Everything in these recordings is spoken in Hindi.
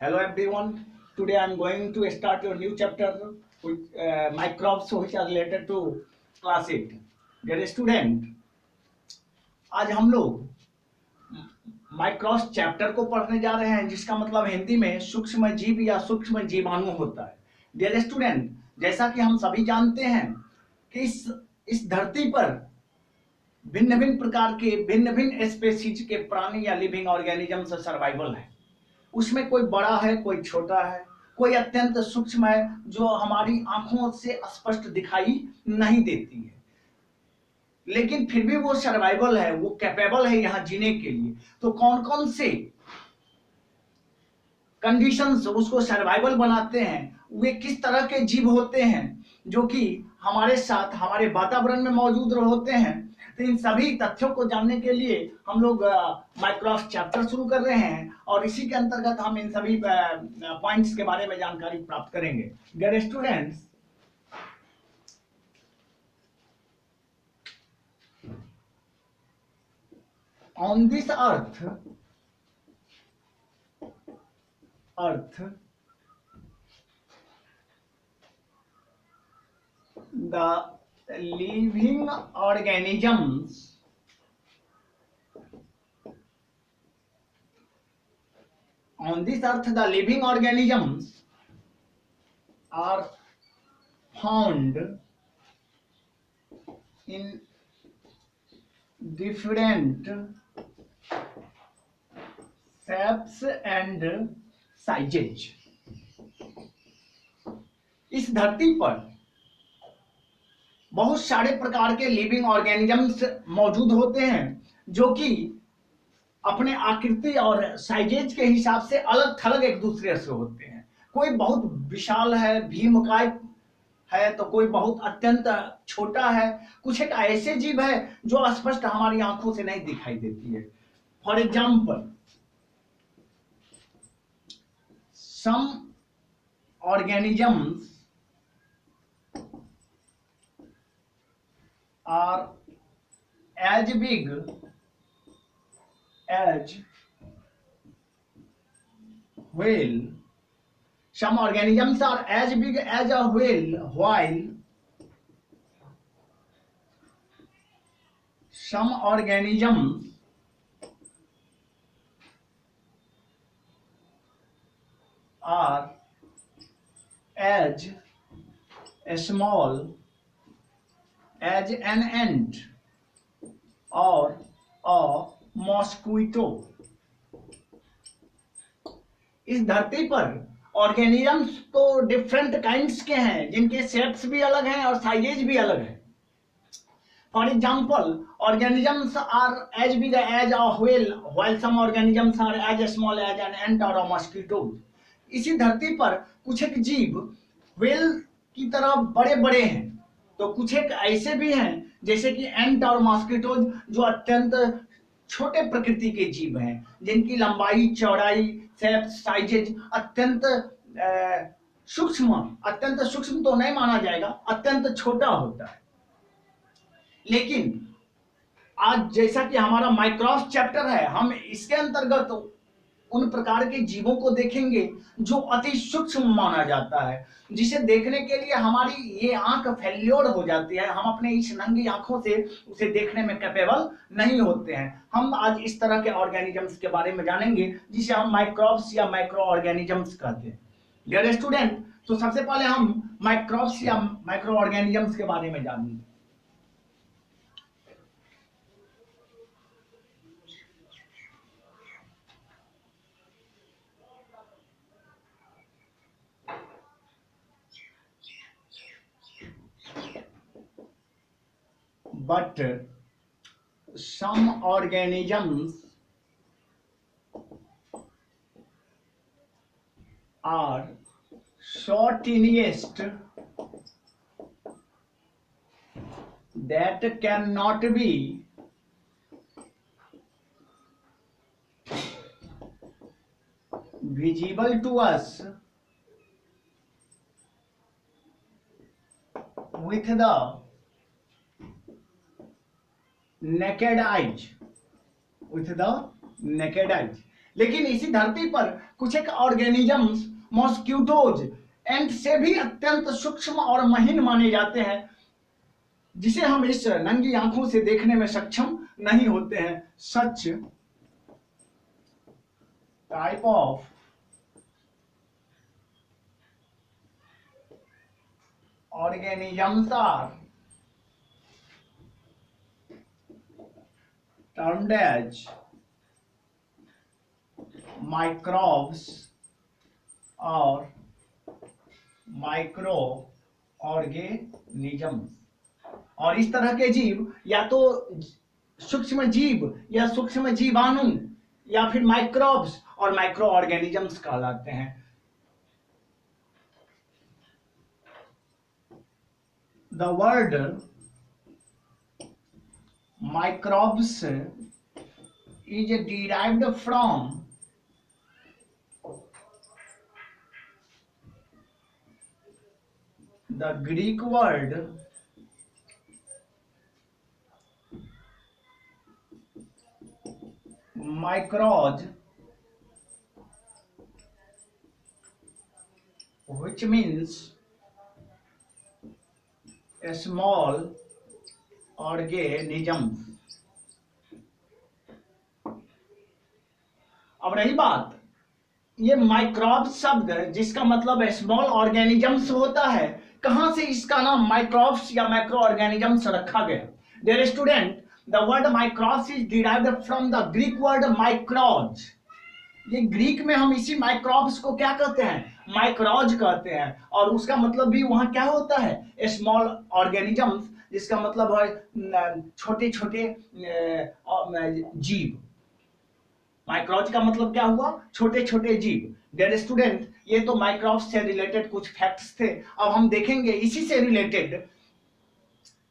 Hello everyone. Today I am going to start your new chapter with microbes which are related to class 8. Dear student, आज हम लोग माइक्रोब्स चैप्टर को पढ़ने जा रहे हैं जिसका मतलब हिंदी में सूक्ष्म जीव या सूक्ष्म जीवाणु होता है। डियर स्टूडेंट, जैसा कि हम सभी जानते हैं कि इस धरती पर भिन्न भिन्न प्रकार के भिन्न भिन्न स्पेसीज के प्राणी या लिविंग ऑर्गेनिज्म से सर्वाइवल है। उसमें कोई बड़ा है, कोई छोटा है, कोई अत्यंत सूक्ष्म है जो हमारी आंखों से स्पष्ट दिखाई नहीं देती है, लेकिन फिर भी वो सर्वाइवल है, वो कैपेबल है यहाँ जीने के लिए। तो कौन कौन से कंडीशंस उसको सर्वाइवल बनाते हैं, वे किस तरह के जीव होते हैं जो कि हमारे साथ हमारे वातावरण में मौजूद होते हैं, तो इन सभी तथ्यों को जानने के लिए हम लोग माइक्रोब्स चैप्टर शुरू कर रहे हैं और इसी के अंतर्गत हम इन सभी पॉइंट्स के बारे में जानकारी प्राप्त करेंगे। Dear students, on this earth the living organisms on this earth, the living organisms are found in different shapes and sizes. इस धरती पर बहुत सारे प्रकार के लिविंग ऑर्गेनिजम्स मौजूद होते हैं जो कि अपने आकृति और साइजेज के हिसाब से अलग थलग एक दूसरे से होते हैं। कोई बहुत विशाल है, भीमकाय है, तो कोई बहुत अत्यंत छोटा है। कुछ एक ऐसे जीव है जो स्पष्ट हमारी आंखों से नहीं दिखाई देती है। For example, some organisms are as big as whale. Some organisms are as big as a whale, while some organisms are as small as an ant or a mosquito. इस धरती पर ऑर्गेनिजम्स तो डिफरेंट काइंड्स के हैं जिनके शेप्स भी अलग हैं और साइजेज भी अलग है। For example, organisms are as big as a whale while some organisms are as small as an ant और अ मॉस्किटो। इसी धरती पर कुछ एक जीव व्हेल की तरह बड़े बड़े हैं, तो कुछ एक ऐसे भी हैं जैसे कि एंट और मॉस्किटो जो अत्यंत छोटे प्रकृति के जीव हैं जिनकी लंबाई, चौड़ाई, शेप, साइजेज अत्यंत सूक्ष्म तो नहीं माना जाएगा, अत्यंत छोटा होता है। लेकिन आज जैसा कि हमारा माइक्रोब्स चैप्टर है, हम इसके अंतर्गत उन प्रकार के जीवों को देखेंगे जो अति सूक्ष्म माना जाता है, जिसे देखने के लिए हमारी ये आंख फेल्योर हो जाती है। हम अपने इस नंगी आंखों से उसे देखने में कैपेबल नहीं होते हैं। हम आज इस तरह के ऑर्गेनिजम्स के बारे में जानेंगे जिसे हम माइक्रोब्स या माइक्रो ऑर्गेनिजम्स कहते हैं। डियर स्टूडेंट, तो सबसे पहले हम माइक्रोब्स या माइक्रो ऑर्गेनिजम्स के बारे में जानेंगे। But some organisms are so tiniest that cannot be visible to us with the naked eyes. लेकिन इसी धरती पर कुछ एक ऑर्गेनिजम्स मॉस्क्यूटोज एंट से भी अत्यंत सूक्ष्म और महीन माने जाते हैं, जिसे हम इस नंगी आंखों से देखने में सक्षम नहीं होते हैं। Such type of organisms are termed as microbes और माइक्रोऑर्गेनिजम्स। और इस तरह के जीव या तो सूक्ष्म जीव या सूक्ष्म जीवाणु या फिर माइक्रोब्स और माइक्रो ऑर्गेनिजम्स कहलाते हैं। The word microbes is derived from the Greek word micros, which means a small organisms। अब रही बात ये माइक्रोब्स शब्द जिसका मतलब स्मॉल ऑर्गेनिजम्स होता है, कहां से इसका नाम माइक्रोब्स या माइक्रो ऑर्गेनिजम्स रखा गया। Dear student, the word microbes is derived from the Greek word micros. ये ग्रीक में हम इसी माइक्रोब्स को क्या कहते हैं, माइक्रोज कहते हैं, और उसका मतलब भी वहां क्या होता है, स्मॉल ऑर्गेनिजम्स, जिसका मतलब है छोटे छोटे जीव। माइक्रोज का मतलब क्या हुआ, छोटे छोटे जीव। डियर स्टूडेंट, ये तो माइक्रोब्स से रिलेटेड कुछ फैक्ट्स थे। अब हम देखेंगे इसी से रिलेटेड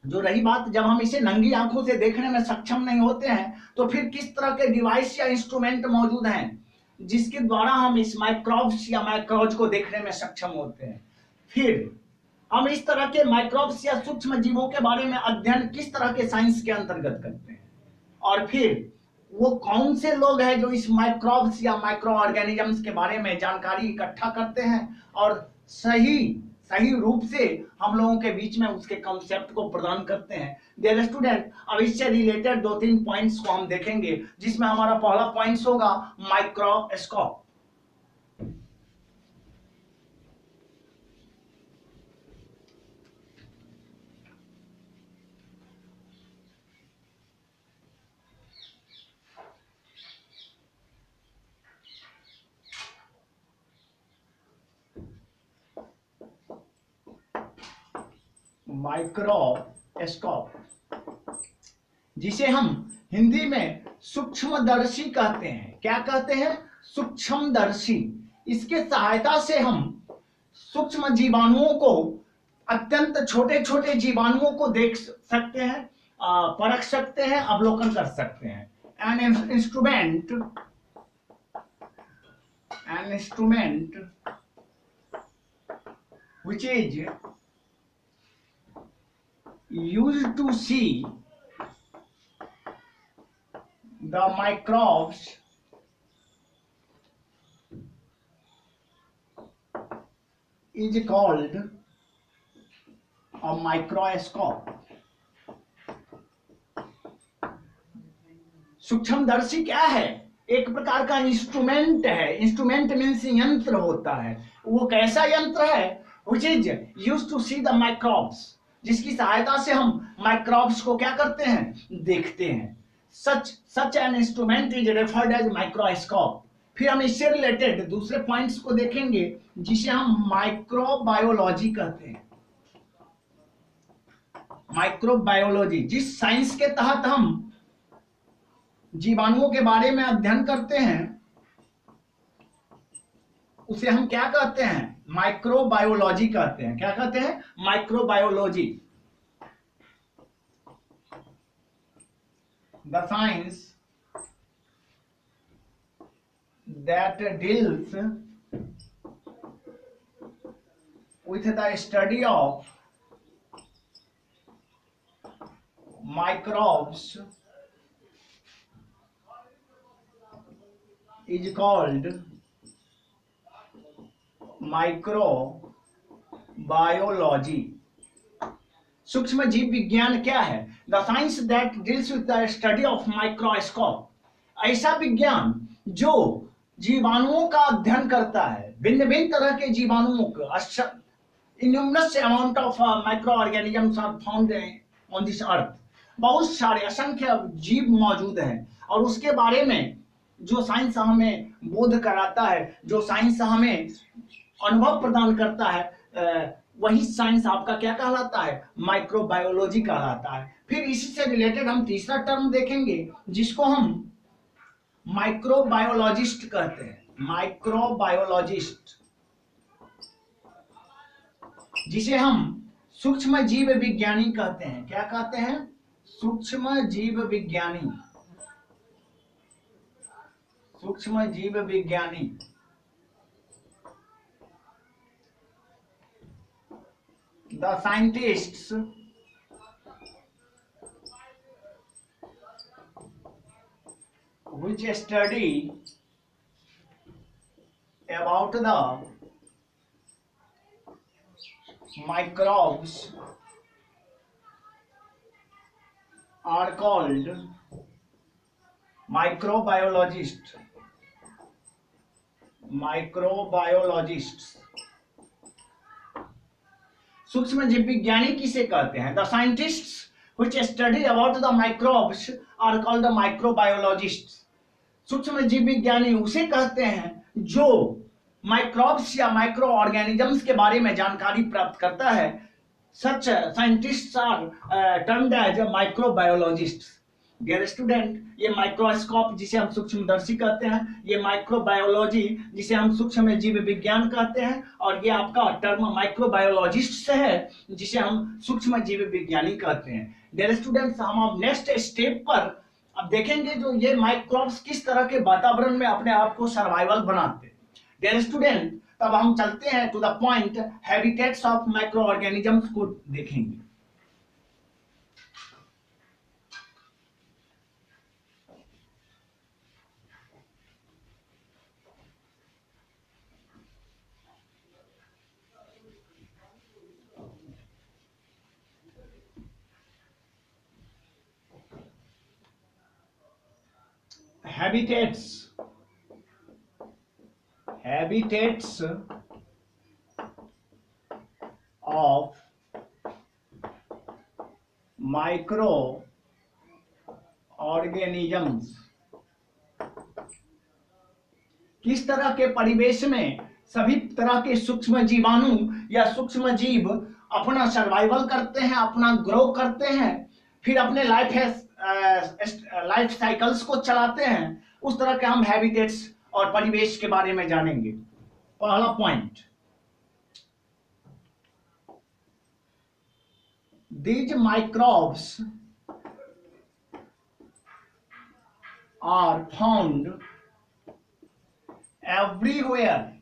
जो रही बात, जब हम इसे नंगी आंखों से देखने में सक्षम नहीं होते हैं तो फिर किस तरह के डिवाइस या इंस्ट्रूमेंट मौजूद हैं जिसके द्वारा हम इस माइक्रोब्स या माइक्रोज को देखने में सक्षम होते हैं। फिर हम इस तरह के माइक्रोब्स या सूक्ष्म जीवों के बारे में अध्ययन किस तरह के साइंस के अंतर्गत करते हैं, और फिर वो कौन से लोग हैं जो इस माइक्रोब्स या माइक्रो ऑर्गेनिजम्स के बारे में जानकारी इकट्ठा करते हैं और सही रूप से हम लोगों के बीच में उसके कॉन्सेप्ट को प्रदान करते हैं। डियर स्टूडेंट, अब इससे रिलेटेड 2-3 पॉइंट्स को हम देखेंगे, जिसमें हमारा पहला पॉइंट्स होगा माइक्रोस्कोप। माइक्रोस्कोप, जिसे हम हिंदी में सूक्ष्मदर्शी कहते हैं। क्या कहते हैं, सूक्ष्मदर्शी। इसके सहायता से हम सूक्ष्म जीवाणुओं को, अत्यंत छोटे छोटे जीवाणुओं को देख सकते हैं, परख सकते हैं, अवलोकन कर सकते हैं। An instrument which is used to see the microbes is called a microscope। सूक्ष्मदर्शी क्या है, एक प्रकार का इंस्ट्रूमेंट है। इंस्ट्रूमेंट मीन्स यंत्र होता है। वो कैसा यंत्र है, which is used to see the microbes, जिसकी सहायता से हम माइक्रोब्स को क्या करते हैं, देखते हैं। such an instrument is referred as microscope। फिर हम इससे रिलेटेड दूसरे पॉइंट्स को देखेंगे जिसे हम माइक्रोबायोलॉजी कहते हैं। माइक्रोबायोलॉजी, जिस साइंस के तहत हम जीवाणुओं के बारे में अध्ययन करते हैं उसे हम क्या कहते हैं, माइक्रोबायोलॉजी कहते हैं। क्या कहते हैं, microbiology. The science that deals with the study of microbes is called microbiology. सूक्ष्म जीव विज्ञान क्या है? The science that deals with the study of microscope, ऐसा विज्ञान जो जीवाणुओं का अध्ययन करता है, भिन्न भिन्न तरह के जीवाणुओं का। Innumerous amount of microorganisms are found on this earth, बहुत सारे असंख्य जीव मौजूद हैं, और उसके बारे में जो साइंस हमें बोध कराता है, जो साइंस हमें अनुभव प्रदान करता है, वही साइंस आपका क्या कहलाता है? माइक्रोबायोलॉजी कहलाता है। फिर इसी से रिलेटेड हम तीसरा टर्म देखेंगे जिसको हम माइक्रोबायोलॉजिस्ट कहते हैं। माइक्रोबायोलॉजिस्ट, जिसे हम सूक्ष्म जीव विज्ञानी कहते हैं। क्या कहते हैं? सूक्ष्म जीव विज्ञानी। सूक्ष्म जीव विज्ञानी। The scientists which study about the microbes are called microbiologists. Microbiologists. सूक्ष्म जीव विज्ञानी किसे कहते हैं? The scientists which study about the microbes are called the microbiologists. सूक्ष्म जीव विज्ञानी उसे कहते हैं जो माइक्रोब्स या माइक्रो ऑर्गेनिजम्स के बारे में जानकारी प्राप्त करता है। Such scientists are termed as microbiologists. Dear student, ये माइक्रोस्कोप जिसे हम सूक्ष्मदर्शी कहते हैं, ये माइक्रोबायोलॉजी जिसे हम सूक्ष्म जीव विज्ञान कहते हैं, और ये आपका टर्म माइक्रोबायोलॉजिस्ट से है जिसे हम सूक्ष्म जीव विज्ञानी कहते हैं। डियर स्टूडेंट्स, हम अब नेक्स्ट स्टेप पर अब देखेंगे जो ये माइक्रोब्स किस तरह के वातावरण में अपने आप को सर्वाइवल बनाते हैं। डियर स्टूडेंट, तब हम चलते हैं to the point habitats of microorganisms को देखेंगे। Habitats of microorganisms, किस तरह के परिवेश में सभी तरह के सूक्ष्म जीवाणु या सूक्ष्म जीव अपना सर्वाइवल करते हैं, अपना ग्रो करते हैं, फिर अपने लाइफ साइकिल्स को चलाते हैं। उस तरह के हम हैबिटेट्स और परिवेश के बारे में जानेंगे। पहला point, these microbes are found everywhere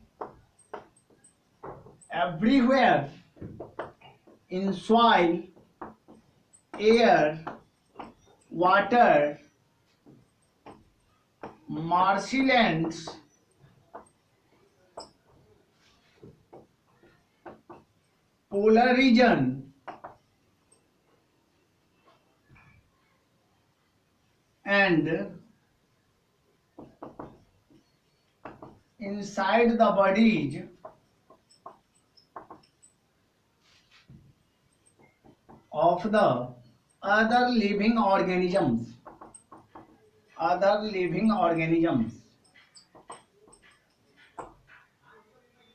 in soil, air, water, marshlands, polar region, and inside the bodies of the other living organisms.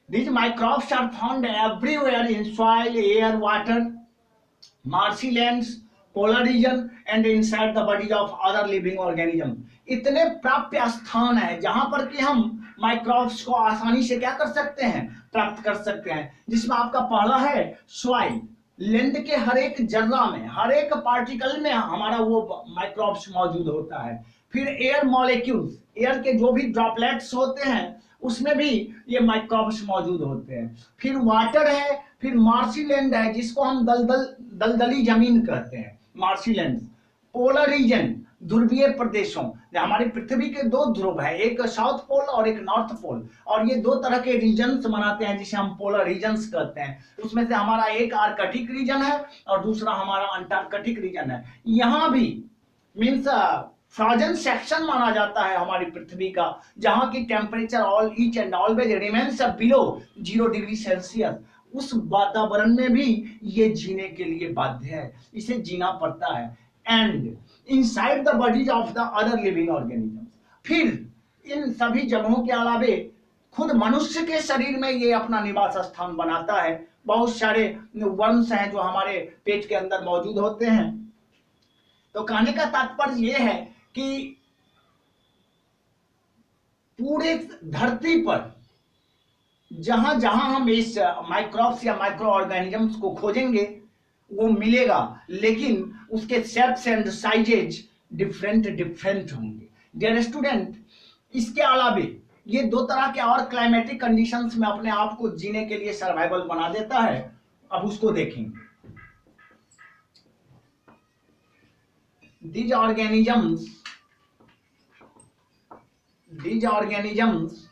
These microbes are found everywhere in soil, air, water, marshy lands, polar region and inside the bodies of other living organisms. इतने प्राप्य स्थान है जहां पर कि हम माइक्रोब्स को आसानी से क्या कर सकते हैं, प्राप्त कर सकते हैं। जिसमें आपका पहला है सॉइल, लैंड के हर एक जर्रा में, हर एक पार्टिकल में हमारा वो माइक्रोब्स मौजूद होता है। फिर एयर मॉलिक्यूल्स, एयर के जो भी ड्रॉपलेट्स होते हैं उसमें भी ये माइक्रोब्स मौजूद होते हैं। फिर वाटर है, फिर मार्शी लैंड है जिसको हम दलदली जमीन कहते हैं, मार्शी लैंड। पोलर रीजन, ध्रुवीय प्रदेशों, हमारी पृथ्वी के दो ध्रुव है, एक साउथ पोल और एक नॉर्थ पोल, और ये दो तरह के रीजन्स बनाते हैं जिसे हम पोलर रीजन्स कहते हैं। उसमें से हमारा एक आर्कटिक रीजन है और दूसरा हमारा अंटार्कटिक रीजन है। यहाँ भी मीन्स फ्रोजन सेक्शन माना जाता है हमारी पृथ्वी का, जहां की temperature all each and always remains below 0 degree Celsius. उस वातावरण में भी ये जीने के लिए बाध्य है, इसे जीना पड़ता है। And inside the bodies of the other living organisms, फिर इन सभी जगहों के अलावे खुद मनुष्य के शरीर में ये अपना निवास स्थान बनाता है। बहुत सारे वर्म्स हैं जो हमारे पेट के अंदर मौजूद होते हैं। तो कहने का तात्पर्य यह है कि पूरे धरती पर जहां जहां हम इस माइक्रोब्स या माइक्रो ऑर्गेनिजम्स को खोजेंगे वो मिलेगा, लेकिन उसके shapes and sizes different different होंगे। डियर स्टूडेंट, इसके अलावे ये दो तरह के और क्लाइमेटिक कंडीशंस में अपने आप को जीने के लिए सर्वाइवल बना देता है। अब उसको देखेंगे। These organisms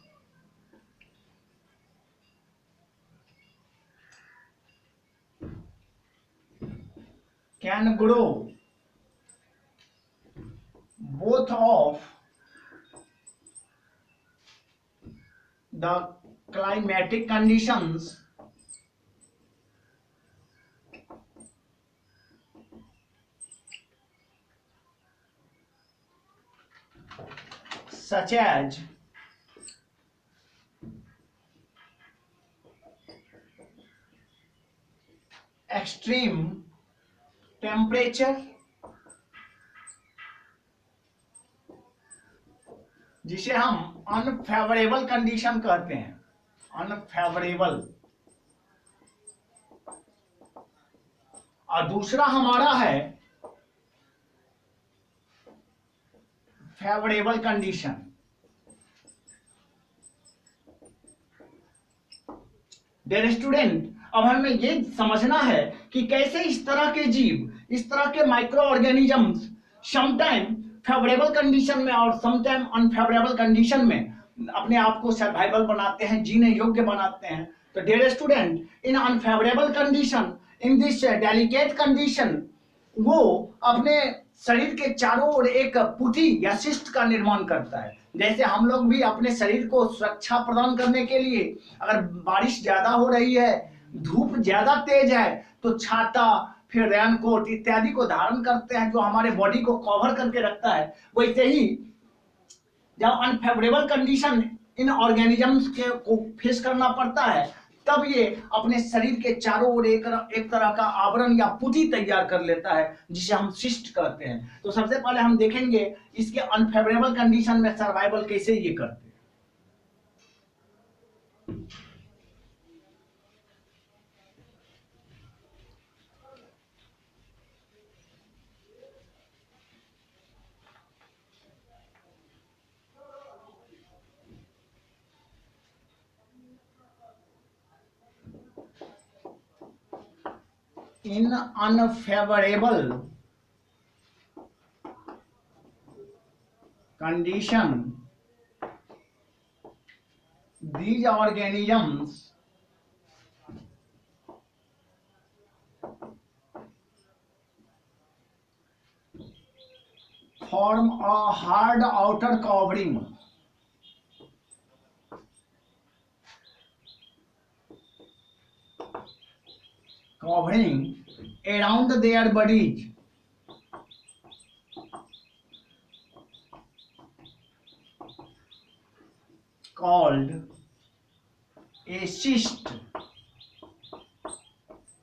can grow both of the climatic conditions such as extreme temperature, जिसे हम अनफेवरेबल कंडीशन कहते हैं, अनफेवरेबल, और दूसरा हमारा है फेवरेबल कंडीशन। डियर स्टूडेंट, अब हमें ये समझना है कि कैसे इस तरह के जीव, इस तरह के micro organisms sometime favourable condition में और समटाइम अनफेवरेबल कंडीशन में अपने आप को सर्वाइवल बनाते हैं, जीने योग्य बनाते हैं। तो dear student, in unfavourable condition, in this delicate condition, वो अपने शरीर के चारों ओर एक पुटी या शिस्ट का निर्माण करता है। जैसे हम लोग भी अपने शरीर को सुरक्षा प्रदान करने के लिए, अगर बारिश ज्यादा हो रही है, धूप ज्यादा तेज है, तो छाता, फिर रेनकोट इत्यादि को धारण करते हैं, जो हमारे बॉडी को कवर करके रखता है। वैसे ही जब अनफेवरेबल कंडीशन इन ऑर्गेनिजम्स के को फेस करना पड़ता है, तब ये अपने शरीर के चारों ओर एक तरह का आवरण या पुटी तैयार कर लेता है, जिसे हम शिस्ट कहते हैं। तो सबसे पहले हम देखेंगे इसके अनफेवरेबल कंडीशन में सर्वाइवल कैसे ये करते हैं। In unfavorable condition, these organisms form a hard outer covering around their bodies called a cyst,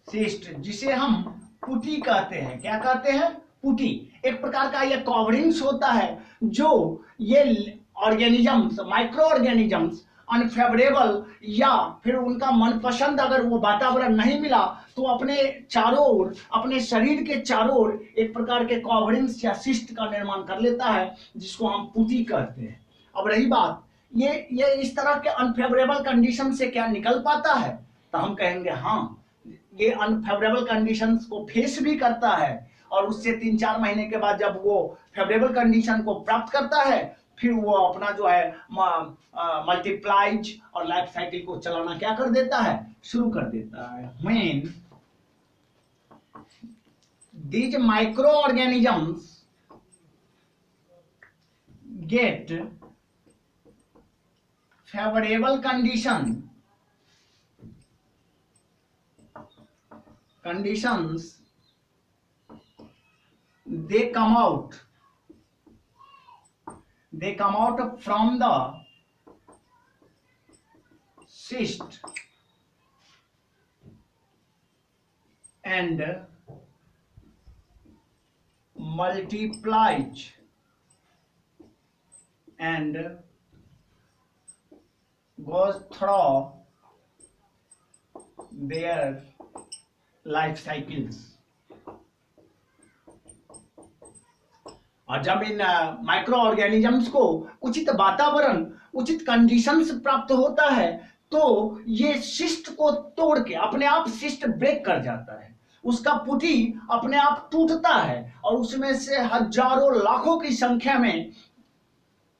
जिसे हम पुटी कहते हैं। क्या कहते हैं? पुटी। एक प्रकार का यह कवरिंग्स होता है, जो ये ऑर्गेनिजम्स, माइक्रो ऑर्गेनिजम्स अनफेवरेबल या फिर उनका मनपसंद अगर वो वातावरण नहीं मिला, तो अपने चारों ओर, अपने शरीर के चारों ओर एक प्रकार के कवरिंग्स या सिस्ट का निर्माण कर लेता है, जिसको हम पुटी कहते हैं। अब रही बात, ये इस तरह के अनफेवरेबल कंडीशन से क्या निकल पाता है, तो हम कहेंगे हाँ, ये अनफेवरेबल कंडीशंस को फेस भी करता है और उससे 3-4 महीने के बाद जब वो फेवरेबल कंडीशन को प्राप्त करता है, फिर वो अपना जो है मल्टीप्लाइज और लाइफ साइकिल को चलाना क्या कर देता है, शुरू कर देता है। When these microorganisms get favorable conditions, they come out from the cyst and multiplies and goes through their life cycles। और जब इन माइक्रो ऑर्गेनिजम्स को उचित वातावरण, उचित कंडीशंस प्राप्त होता है, तो ये सिस्ट को तोड़ के अपने आप सिस्ट ब्रेक कर जाता है, उसका पुटी अपने आप टूटता है और उसमें से हजारों लाखों की संख्या में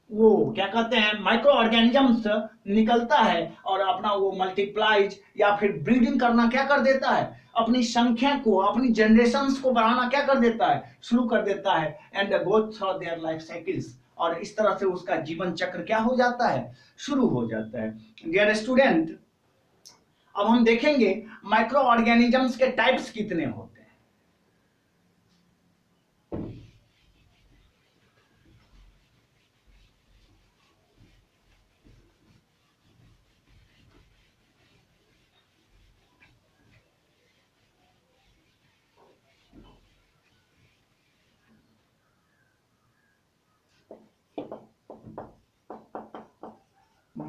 वो क्या कहते हैं माइक्रो ऑर्गेनिजम्स निकलता है और अपना वो मल्टीप्लाइज या फिर ब्रीडिंग करना क्या कर देता है, अपनी संख्या को, अपनी जनरेशंस को बढ़ाना क्या कर देता है, शुरू कर देता है। And go through their life cycles, और इस तरह से उसका जीवन चक्र क्या हो जाता है, शुरू हो जाता है। डियर स्टूडेंट, अब हम देखेंगे माइक्रो ऑर्गेनिजम्स के टाइप्स कितने होते हैं।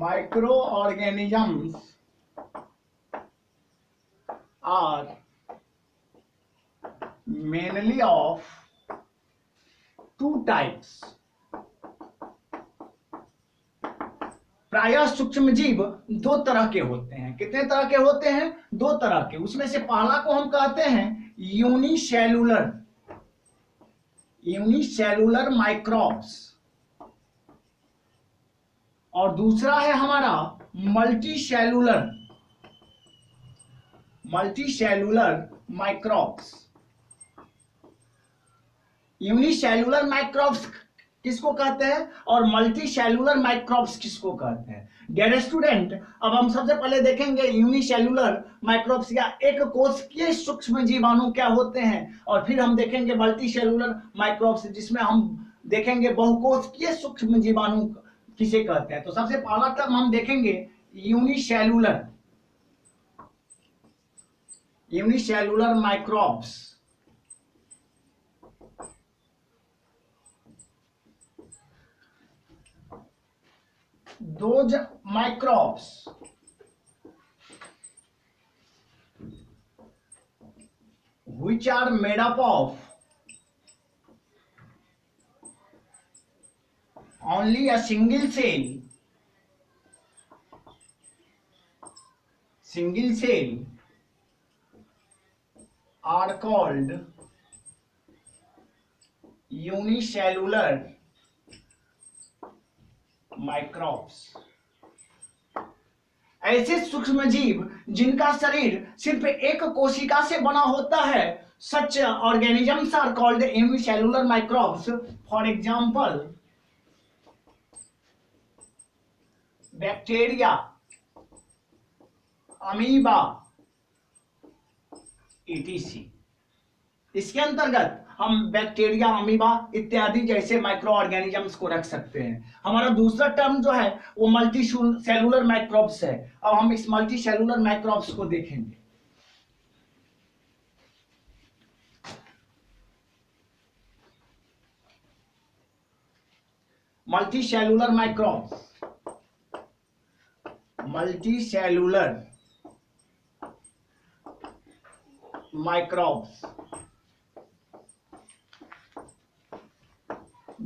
Microorganisms are mainly of two types। प्रायः सूक्ष्मजीव दो तरह के होते हैं। कितने तरह के होते हैं? दो तरह के। उसमें से पहला को हम कहते हैं यूनिसेलुलर माइक्रोब्स, और दूसरा है हमारा मल्टीसेलुलर माइक्रोब्स। यूनिसेलुलर माइक्रोब्स किसको कहते हैं और मल्टीसेलुलर माइक्रोब्स किसको कहते हैं? डियर स्टूडेंट, अब हम सबसे पहले देखेंगे यूनिसेलुलर माइक्रोब्स या एक कोशिकीय सूक्ष्म जीवाणु क्या होते हैं, और फिर हम देखेंगे मल्टीसेलुलर माइक्रोब्स जिसमें हम देखेंगे बहुकोशिकीय सूक्ष्म जीवाणु किसे कहते हैं। तो सबसे पहला टर्म हम देखेंगे unicellular microbes. Those microbes which are made up of only a single cell are called unicellular microbes. ऐसे सूक्ष्म जीव जिनका शरीर सिर्फ एक कोशिका से बना होता है, such organisms are called unicellular microbes। For example, bacteria, amoeba, etc। इसके अंतर्गत हम बैक्टीरिया, अमीबा इत्यादि जैसे माइक्रो ऑर्गेनिजम्स को रख सकते हैं। हमारा दूसरा टर्म जो है वो मल्टी सेलुलर माइक्रोब्स है। अब हम इस मल्टी सेलुलर माइक्रोब्स को देखेंगे। Multi cellular microbes,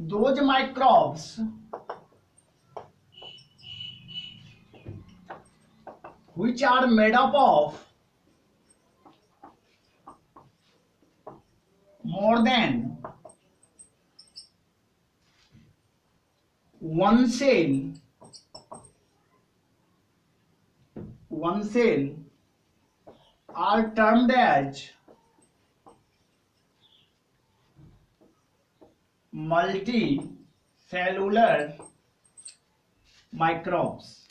those microbes which are made up of more than one cell are termed as multicellular microbes।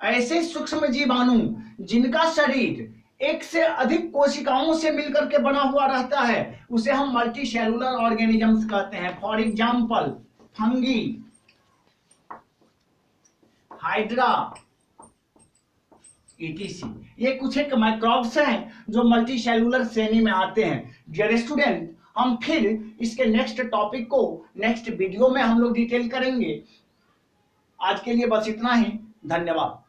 ऐसे सूक्ष्म जीवाणु जिनका शरीर एक से अधिक कोशिकाओं से मिलकर के बना हुआ रहता है उसे हम मल्टी सेलुलर ऑर्गेनिजम्स कहते हैं। For example fungi, hydra, ETC। ये कुछ एक माइक्रोब्स हैं जो मल्टी सेलुलर श्रेणी में आते हैं। डियर स्टूडेंट, हम फिर इसके नेक्स्ट टॉपिक को नेक्स्ट वीडियो में हम लोग डिटेल करेंगे। आज के लिए बस इतना ही। धन्यवाद।